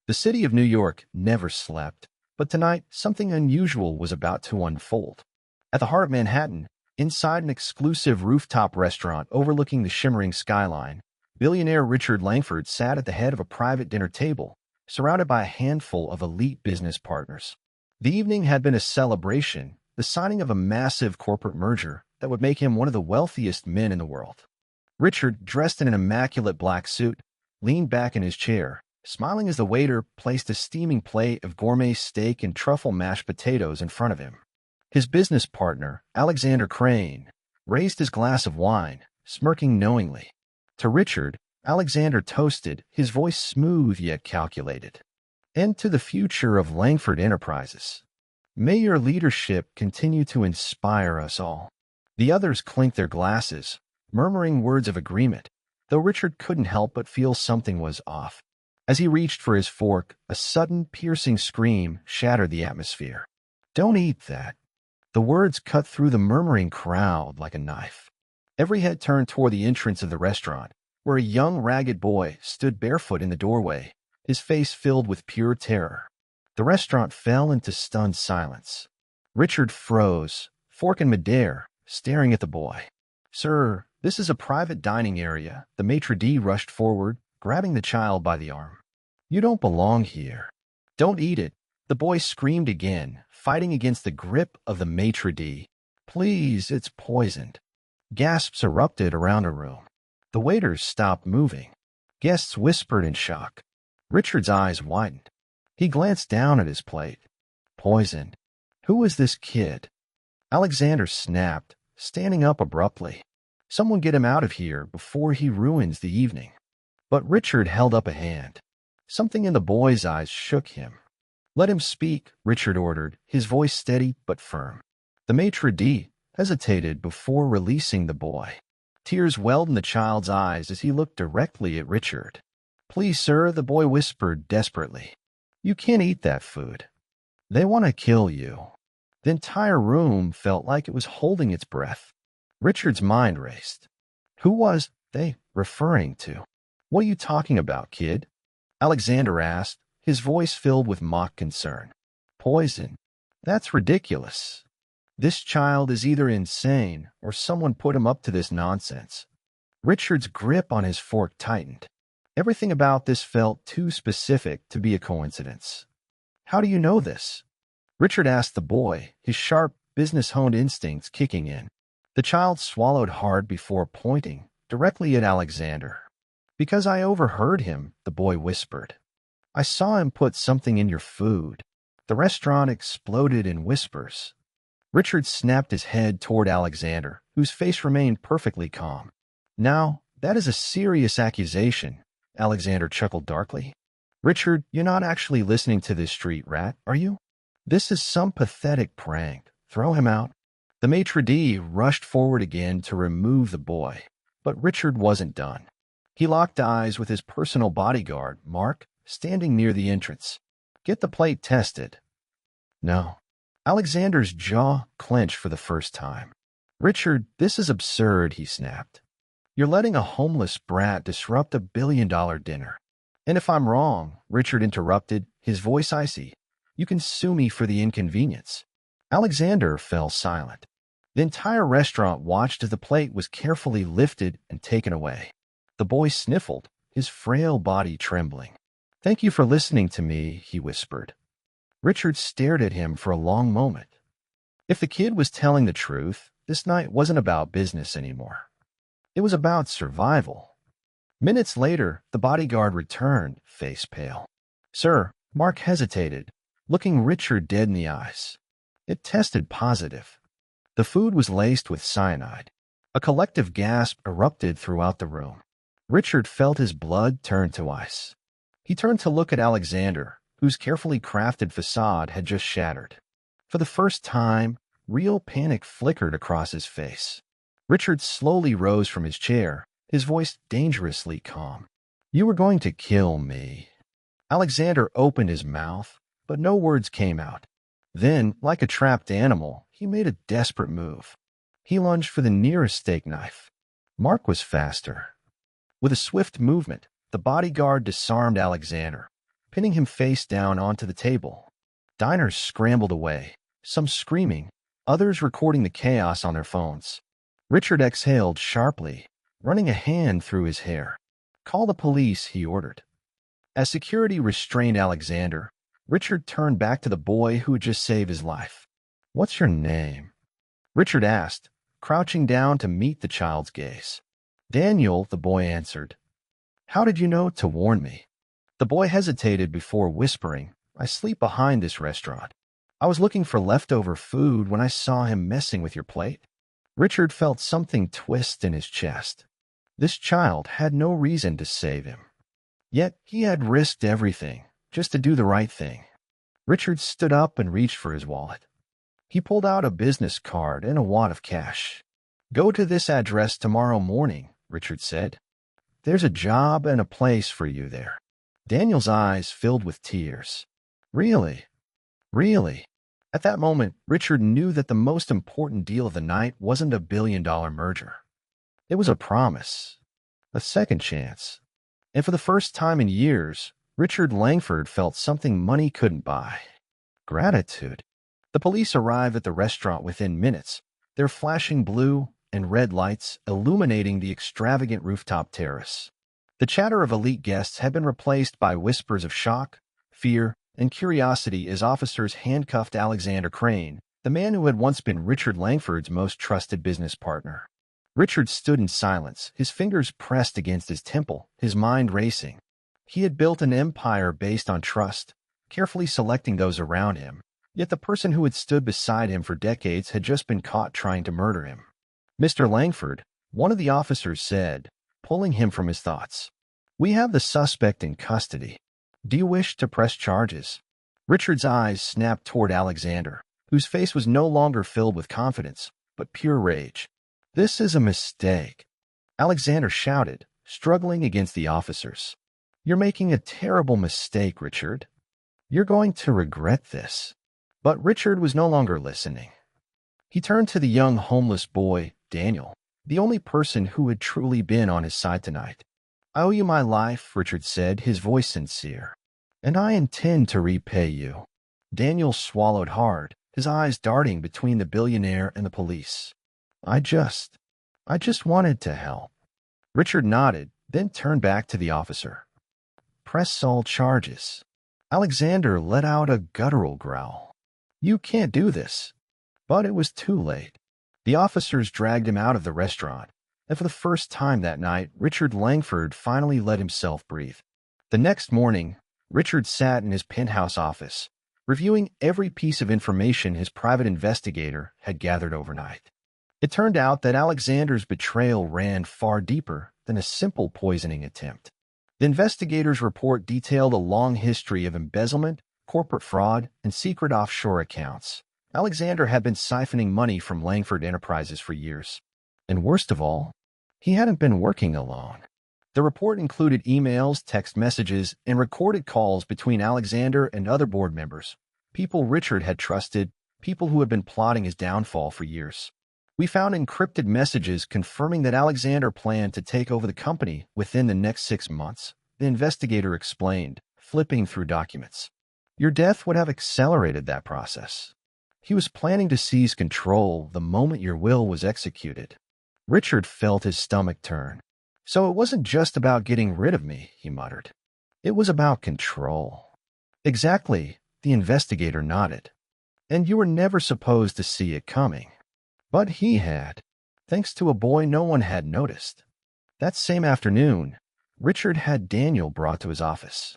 The city of New York never slept, but tonight something unusual was about to unfold. At the heart of Manhattan, inside an exclusive rooftop restaurant overlooking the shimmering skyline, billionaire Richard Langford sat at the head of a private dinner table, surrounded by a handful of elite business partners. The evening had been a celebration, the signing of a massive corporate merger that would make him one of the wealthiest men in the world. Richard, dressed in an immaculate black suit, leaned back in his chair, smiling as the waiter placed a steaming plate of gourmet steak and truffle mashed potatoes in front of him. His business partner, Alexander Crane, raised his glass of wine, smirking knowingly. To Richard, Alexander toasted, his voice smooth yet calculated. "And to the future of Langford Enterprises. May your leadership continue to inspire us all." The others clinked their glasses, murmuring words of agreement, though Richard couldn't help but feel something was off. As he reached for his fork, a sudden, piercing scream shattered the atmosphere. "Don't eat that." The words cut through the murmuring crowd like a knife. Every head turned toward the entrance of the restaurant, where a young, ragged boy stood barefoot in the doorway, his face filled with pure terror. The restaurant fell into stunned silence. Richard froze, fork in midair, staring at the boy. "Sir, this is a private dining area." The maitre d' rushed forward, grabbing the child by the arm. "You don't belong here." "Don't eat it," the boy screamed again, fighting against the grip of the maitre d'. "Please, it's poisoned." Gasps erupted around the room. The waiters stopped moving. Guests whispered in shock. Richard's eyes widened. He glanced down at his plate. Poisoned. Who was this kid? Alexander snapped, standing up abruptly. "Someone get him out of here before he ruins the evening." But Richard held up a hand. Something in the boy's eyes shook him. "Let him speak," Richard ordered, his voice steady but firm. The maitre d' hesitated before releasing the boy. Tears welled in the child's eyes as he looked directly at Richard. "Please, sir," the boy whispered desperately. "You can't eat that food. They want to kill you." The entire room felt like it was holding its breath. Richard's mind raced. Who was they referring to? "What are you talking about, kid?" Alexander asked, his voice filled with mock concern. "Poison. That's ridiculous. This child is either insane or someone put him up to this nonsense." Richard's grip on his fork tightened. Everything about this felt too specific to be a coincidence. "How do you know this?" Richard asked the boy, his sharp, business-honed instincts kicking in. The child swallowed hard before pointing directly at Alexander. "Because I overheard him," the boy whispered. "I saw him put something in your food." The restaurant exploded in whispers. Richard snapped his head toward Alexander, whose face remained perfectly calm. "Now, that is a serious accusation," Alexander chuckled darkly. "Richard, you're not actually listening to this street rat, are you? This is some pathetic prank. Throw him out." The maitre d' rushed forward again to remove the boy, but Richard wasn't done. He locked eyes with his personal bodyguard, Mark, standing near the entrance. "Get the plate tested." "No." Alexander's jaw clenched for the first time. "Richard, this is absurd," he snapped. "You're letting a homeless brat disrupt a billion-dollar dinner." "And if I'm wrong," Richard interrupted, his voice icy, "you can sue me for the inconvenience." Alexander fell silent. The entire restaurant watched as the plate was carefully lifted and taken away. The boy sniffled, his frail body trembling. "Thank you for listening to me," he whispered. Richard stared at him for a long moment. If the kid was telling the truth, this night wasn't about business anymore. It was about survival. Minutes later, the bodyguard returned, face pale. "Sir," Mark hesitated, looking Richard dead in the eyes. "It tested positive." The food was laced with cyanide. A collective gasp erupted throughout the room. Richard felt his blood turn to ice. He turned to look at Alexander, whose carefully crafted facade had just shattered. For the first time, real panic flickered across his face. Richard slowly rose from his chair, his voice dangerously calm. "You were going to kill me." Alexander opened his mouth, but no words came out. Then, like a trapped animal, he made a desperate move. He lunged for the nearest steak knife. Mark was faster. With a swift movement, the bodyguard disarmed Alexander, pinning him face down onto the table. Diners scrambled away, some screaming, others recording the chaos on their phones. Richard exhaled sharply, running a hand through his hair. "Call the police," he ordered. As security restrained Alexander, Richard turned back to the boy who had just saved his life. "What's your name?" Richard asked, crouching down to meet the child's gaze. "Daniel," the boy answered. "How did you know to warn me?" The boy hesitated before whispering, "I sleep behind this restaurant. I was looking for leftover food when I saw him messing with your plate." Richard felt something twist in his chest. This child had no reason to save him. Yet he had risked everything just to do the right thing. Richard stood up and reached for his wallet. He pulled out a business card and a wad of cash. "Go to this address tomorrow morning," Richard said. "There's a job and a place for you there." Daniel's eyes filled with tears. "Really? Really?" At that moment, Richard knew that the most important deal of the night wasn't a billion-dollar merger. It was a promise, a second chance. And for the first time in years, Richard Langford felt something money couldn't buy: gratitude. The police arrived at the restaurant within minutes, their flashing blue and red lights illuminating the extravagant rooftop terrace. The chatter of elite guests had been replaced by whispers of shock, fear, and curiosity as officers handcuffed Alexander Crane, the man who had once been Richard Langford's most trusted business partner. Richard stood in silence, his fingers pressed against his temple, his mind racing. He had built an empire based on trust, carefully selecting those around him, yet the person who had stood beside him for decades had just been caught trying to murder him. "Mr. Langford," one of the officers said, pulling him from his thoughts, "we have the suspect in custody. Do you wish to press charges?" Richard's eyes snapped toward Alexander, whose face was no longer filled with confidence, but pure rage. "This is a mistake," Alexander shouted, struggling against the officers. "You're making a terrible mistake, Richard. You're going to regret this." But Richard was no longer listening. He turned to the young homeless boy, Daniel, the only person who had truly been on his side tonight. "I owe you my life," Richard said, his voice sincere. "And I intend to repay you." Daniel swallowed hard, his eyes darting between the billionaire and the police. I just wanted to help." Richard nodded, then turned back to the officer. "Press all charges." Alexander let out a guttural growl. "You can't do this." But it was too late. The officers dragged him out of the restaurant, and for the first time that night, Richard Langford finally let himself breathe. The next morning, Richard sat in his penthouse office, reviewing every piece of information his private investigator had gathered overnight. It turned out that Alexander's betrayal ran far deeper than a simple poisoning attempt. The investigator's report detailed a long history of embezzlement, corporate fraud, and secret offshore accounts. Alexander had been siphoning money from Langford Enterprises for years. And worst of all, he hadn't been working alone. The report included emails, text messages, and recorded calls between Alexander and other board members, people Richard had trusted, people who had been plotting his downfall for years. "We found encrypted messages confirming that Alexander planned to take over the company within the next 6 months," the investigator explained, flipping through documents. "Your death would have accelerated that process. He was planning to seize control the moment your will was executed." Richard felt his stomach turn. "So it wasn't just about getting rid of me," he muttered. "It was about control." "Exactly," the investigator nodded. "And you were never supposed to see it coming. But he had, thanks to a boy no one had noticed." That same afternoon, Richard had Daniel brought to his office.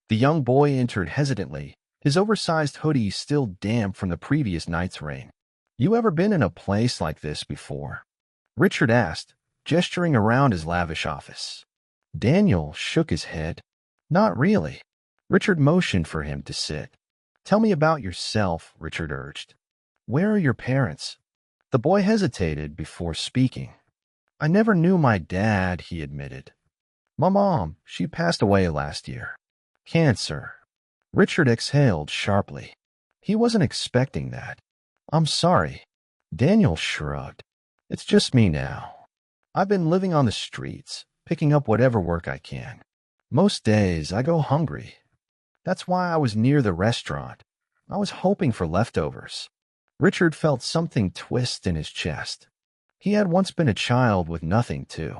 The young boy entered hesitantly, his oversized hoodie still damp from the previous night's rain. "You ever been in a place like this before?" Richard asked, gesturing around his lavish office. Daniel shook his head. "Not really." Richard motioned for him to sit. "Tell me about yourself," Richard urged. "Where are your parents?" The boy hesitated before speaking. "I never knew my dad," he admitted. "My mom, she passed away last year. Cancer." Richard exhaled sharply. He wasn't expecting that. "I'm sorry." Daniel shrugged. "It's just me now. I've been living on the streets, picking up whatever work I can. Most days I go hungry." That's why I was near the restaurant. I was hoping for leftovers. Richard felt something twist in his chest. He had once been a child with nothing, too.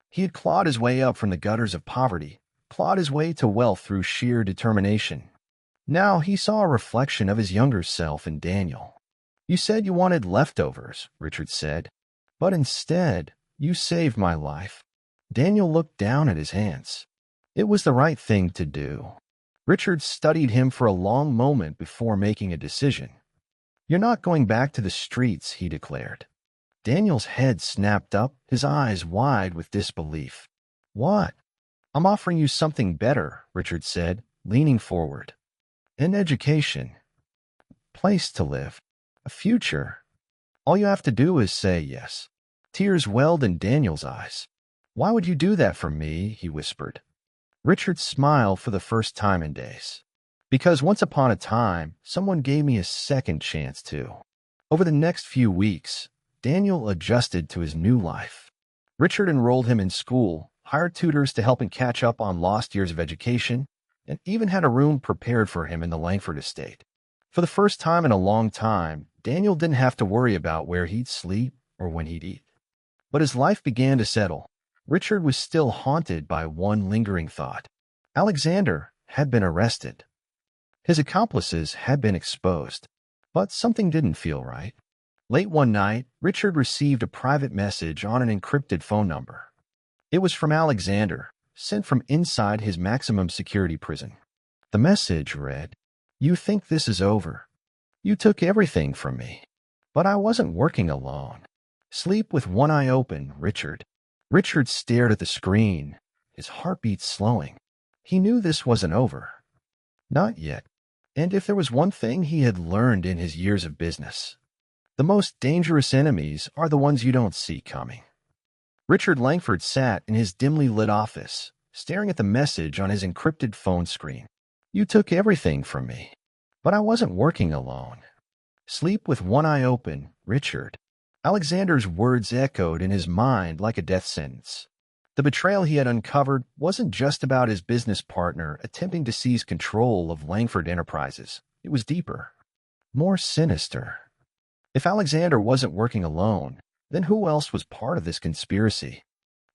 He had clawed his way up from the gutters of poverty, clawed his way to wealth through sheer determination. Now he saw a reflection of his younger self in Daniel. You said you wanted leftovers, Richard said, but instead, you saved my life. Daniel looked down at his hands. It was the right thing to do. Richard studied him for a long moment before making a decision. You're not going back to the streets, he declared. Daniel's head snapped up, his eyes wide with disbelief. What? I'm offering you something better, Richard said, leaning forward. An education. Place to live. A future. All you have to do is say yes. Tears welled in Daniel's eyes. Why would you do that for me? He whispered. Richard smiled for the first time in days. Because once upon a time, someone gave me a second chance to. Over the next few weeks, Daniel adjusted to his new life. Richard enrolled him in school, hired tutors to help him catch up on lost years of education, and even had a room prepared for him in the Langford estate. For the first time in a long time, Daniel didn't have to worry about where he'd sleep or when he'd eat. But as life began to settle, Richard was still haunted by one lingering thought. Alexander had been arrested. His accomplices had been exposed, but something didn't feel right. Late one night, Richard received a private message on an encrypted phone number. It was from Alexander, sent from inside his maximum security prison. The message read, You think this is over. You took everything from me. But I wasn't working alone. Sleep with one eye open, Richard. Richard stared at the screen, his heartbeat slowing. He knew this wasn't over. Not yet. And if there was one thing he had learned in his years of business, the most dangerous enemies are the ones you don't see coming. Richard Langford sat in his dimly lit office, staring at the message on his encrypted phone screen. You took everything from me. But I wasn't working alone. Sleep with one eye open, Richard. Alexander's words echoed in his mind like a death sentence. The betrayal he had uncovered wasn't just about his business partner attempting to seize control of Langford Enterprises. It was deeper, more sinister. If Alexander wasn't working alone, then who else was part of this conspiracy?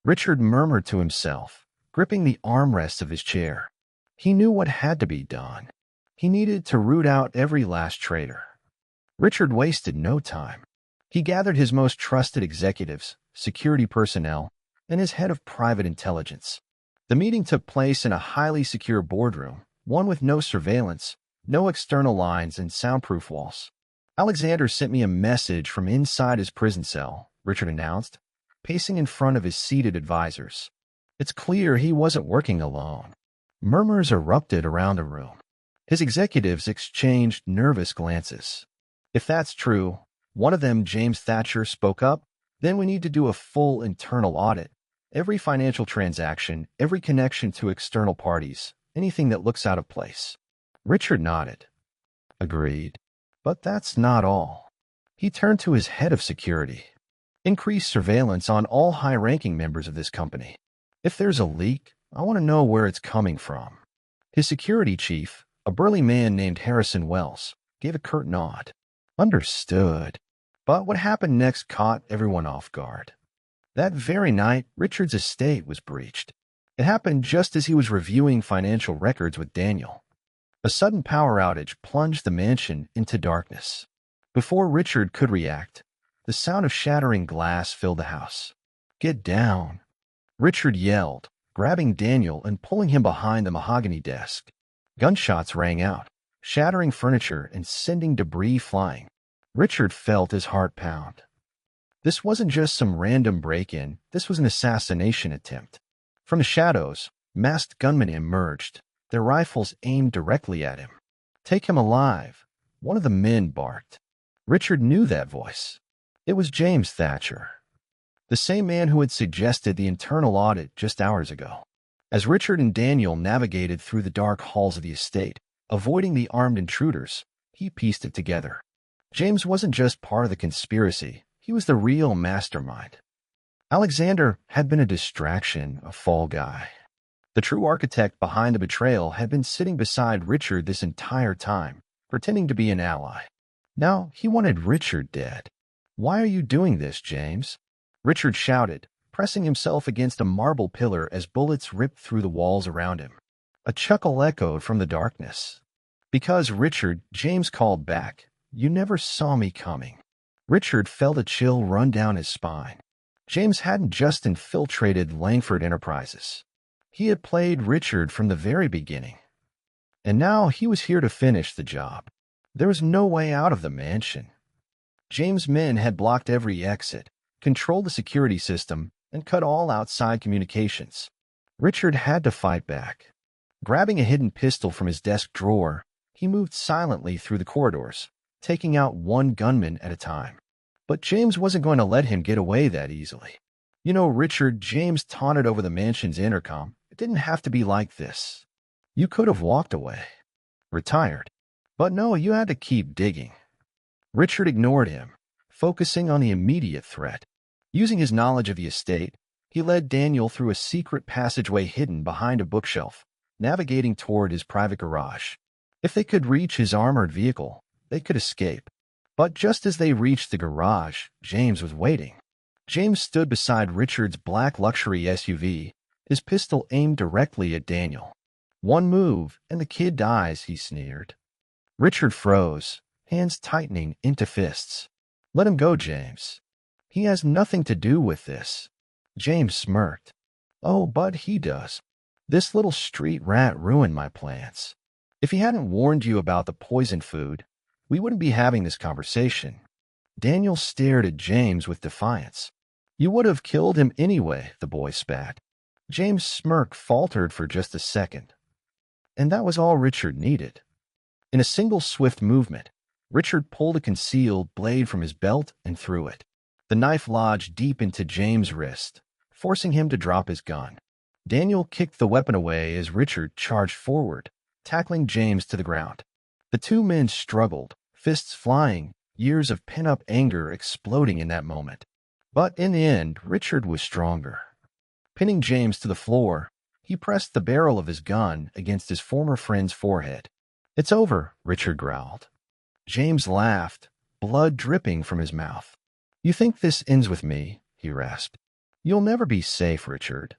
Richard murmured to himself, gripping the armrests of his chair. He knew what had to be done. He needed to root out every last traitor. Richard wasted no time. He gathered his most trusted executives, security personnel, and his head of private intelligence. The meeting took place in a highly secure boardroom, one with no surveillance, no external lines, and soundproof walls. Alexander sent me a message from inside his prison cell, Richard announced, pacing in front of his seated advisors. It's clear he wasn't working alone. Murmurs erupted around the room. His executives exchanged nervous glances. If that's true, one of them, James Thatcher, spoke up, then we need to do a full internal audit. Every financial transaction, every connection to external parties, anything that looks out of place. Richard nodded. Agreed. But that's not all. He turned to his head of security. Increase surveillance on all high-ranking members of this company. If there's a leak, I want to know where it's coming from. His security chief, a burly man named Harrison Wells, gave a curt nod. Understood. But what happened next caught everyone off guard. That very night, Richard's estate was breached. It happened just as he was reviewing financial records with Daniel. A sudden power outage plunged the mansion into darkness. Before Richard could react, the sound of shattering glass filled the house. Get down, Richard yelled, grabbing Daniel and pulling him behind the mahogany desk. Gunshots rang out, shattering furniture and sending debris flying. Richard felt his heart pound. This wasn't just some random break-in, this was an assassination attempt. From the shadows, masked gunmen emerged, their rifles aimed directly at him. Take him alive, one of the men barked. Richard knew that voice. It was James Thatcher, the same man who had suggested the internal audit just hours ago. As Richard and Daniel navigated through the dark halls of the estate, avoiding the armed intruders, he pieced it together. James wasn't just part of the conspiracy, he was the real mastermind. Alexander had been a distraction, a fall guy. The true architect behind the betrayal had been sitting beside Richard this entire time, pretending to be an ally. Now he wanted Richard dead. "Why are you doing this, James?" Richard shouted, pressing himself against a marble pillar as bullets ripped through the walls around him. A chuckle echoed from the darkness. "Because, Richard," James called back, "you never saw me coming." Richard felt a chill run down his spine. James hadn't just infiltrated Langford Enterprises. He had played Richard from the very beginning. And now he was here to finish the job. There was no way out of the mansion. James' men had blocked every exit, controlled the security system, and cut all outside communications. Richard had to fight back. Grabbing a hidden pistol from his desk drawer, he moved silently through the corridors, taking out one gunman at a time. But James wasn't going to let him get away that easily. "You know, Richard," James taunted over the mansion's intercom, "it didn't have to be like this. You could have walked away, retired. But no, you had to keep digging." Richard ignored him, focusing on the immediate threat. Using his knowledge of the estate, he led Daniel through a secret passageway hidden behind a bookshelf, navigating toward his private garage. If they could reach his armored vehicle, they could escape. But just as they reached the garage, James was waiting. James stood beside Richard's black luxury SUV, his pistol aimed directly at Daniel. "One move, and the kid dies," he sneered. Richard froze, hands tightening into fists. "Let him go, James. He has nothing to do with this." James smirked. "Oh, but he does. This little street rat ruined my plans. If he hadn't warned you about the poison food, we wouldn't be having this conversation." Daniel stared at James with defiance. "You would have killed him anyway," the boy spat. James' smirk faltered for just a second. And that was all Richard needed. In a single swift movement, Richard pulled a concealed blade from his belt and threw it. The knife lodged deep into James' wrist, forcing him to drop his gun. Daniel kicked the weapon away as Richard charged forward, tackling James to the ground. The two men struggled, fists flying, years of pent-up anger exploding in that moment. But in the end, Richard was stronger. Pinning James to the floor, he pressed the barrel of his gun against his former friend's forehead. "It's over," Richard growled. James laughed, blood dripping from his mouth. "You think this ends with me?" he rasped. "You'll never be safe, Richard."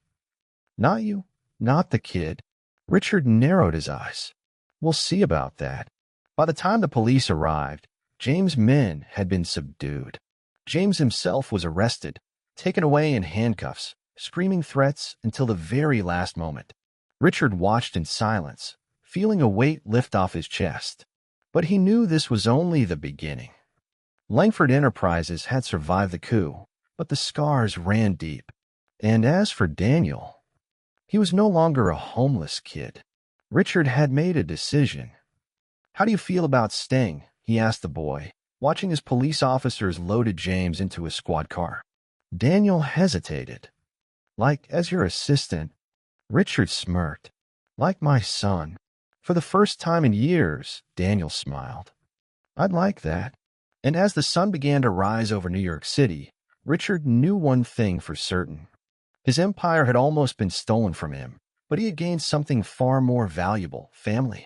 "Not you, not the kid." Richard narrowed his eyes. "We'll see about that." By the time the police arrived, James' men had been subdued. James himself was arrested, taken away in handcuffs, screaming threats until the very last moment. Richard watched in silence, feeling a weight lift off his chest. But he knew this was only the beginning. Langford Enterprises had survived the coup, but the scars ran deep. And as for Daniel, he was no longer a homeless kid. Richard had made a decision. "How do you feel about staying?" he asked the boy, watching as police officers loaded James into a squad car. Daniel hesitated. "Like, as your assistant." Richard smirked. "Like my son." For the first time in years, Daniel smiled. "I'd like that." And as the sun began to rise over New York City, Richard knew one thing for certain. His empire had almost been stolen from him, but he had gained something far more valuable: family.